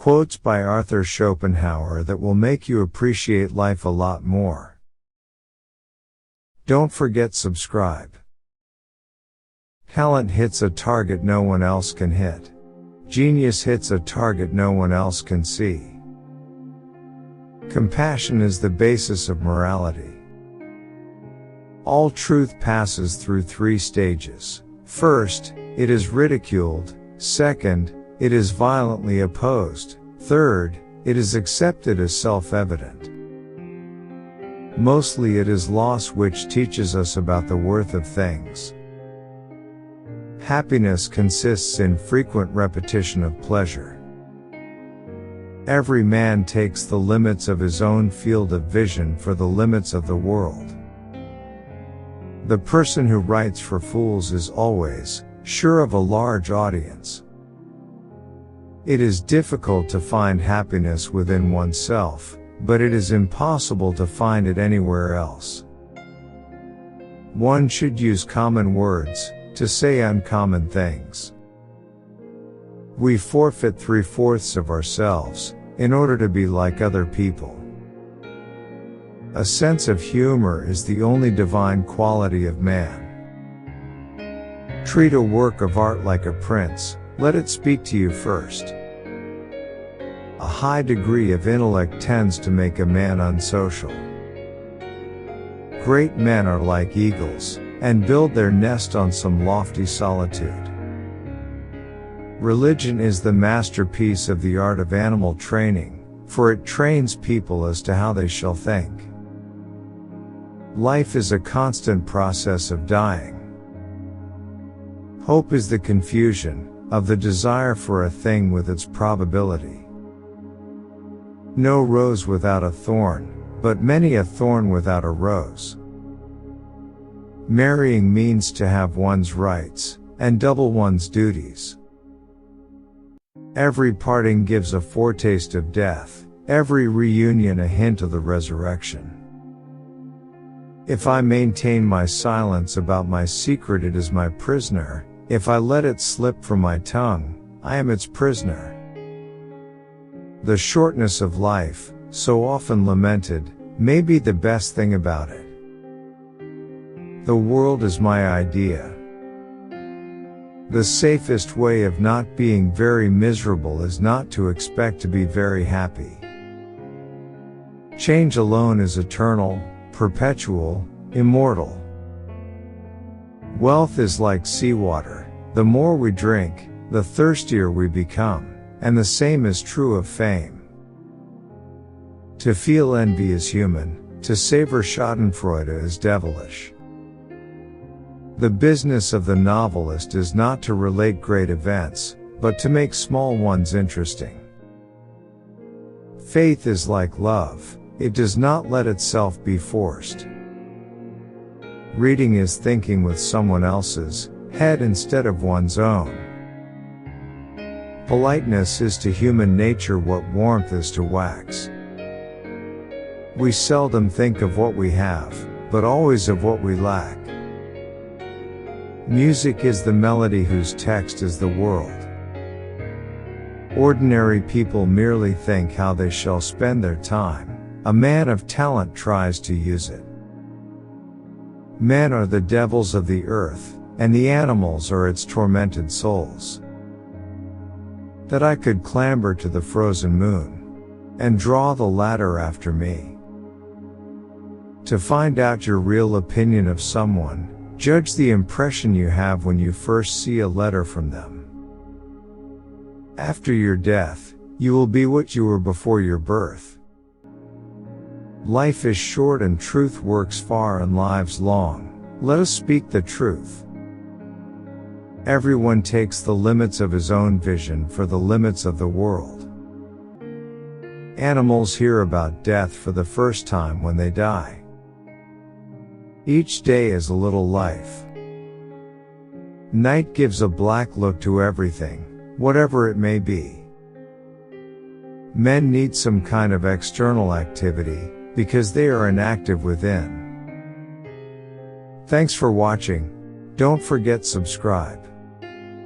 Quotes by Arthur Schopenhauer that will make you appreciate life a lot more. Don't forget subscribe. Talent hits a target no one else can hit. Genius hits a target no one else can see. Compassion is the basis of morality. All truth passes through 3 stages. First, it is ridiculed. Second, it is violently opposed. Third, it is accepted as self-evident. Mostly it is loss which teaches us about the worth of things. Happiness consists in frequent repetition of pleasure. Every man takes the limits of his own field of vision for the limits of the world. The person who writes for fools is always sure of a large audience. It is difficult to find happiness within oneself, but it is impossible to find it anywhere else. One should use common words to say uncommon things. We forfeit 3/4 of ourselves in order to be like other people. A sense of humor is the only divine quality of man. Treat a work of art like a prince, let it speak to you first. A high degree of intellect tends to make a man unsocial. Great men are like eagles, and build their nest on some lofty solitude. Religion is the masterpiece of the art of animal training, for it trains people as to how they shall think. Life is a constant process of dying. Hope is the confusion of the desire for a thing with its probability. No rose without a thorn, but many a thorn without a rose. Marrying means to have one's rights, and double one's duties. Every parting gives a foretaste of death, every reunion a hint of the resurrection. If I maintain my silence about my secret, it is my prisoner. If I let it slip from my tongue, I am its prisoner. The shortness of life, so often lamented, may be the best thing about it. The world is my idea. The safest way of not being very miserable is not to expect to be very happy. Change alone is eternal, perpetual, immortal. Wealth is like seawater. The more we drink, the thirstier we become, and the same is true of fame. To feel envy is human, to savor schadenfreude is devilish. The business of the novelist is not to relate great events, but to make small ones interesting. Faith is like love, it does not let itself be forced. Reading is thinking with someone else's head instead of one's own. Politeness is to human nature what warmth is to wax. We seldom think of what we have, but always of what we lack. Music is the melody whose text is the world. Ordinary people merely think how they shall spend their time. A man of talent tries to use it. Men are the devils of the earth, and the animals are its tormented souls. That I could clamber to the frozen moon, and draw the ladder after me. To find out your real opinion of someone, judge the impression you have when you first see a letter from them. After your death, you will be what you were before your birth. Life is short and truth works far and lives long. Let us speak the truth. Everyone takes the limits of his own vision for the limits of the world. Animals hear about death for the first time when they die. Each day is a little life. Night gives a black look to everything, whatever it may be. Men need some kind of external activity, because they are inactive within. Thanks for watching. Don't forget subscribe.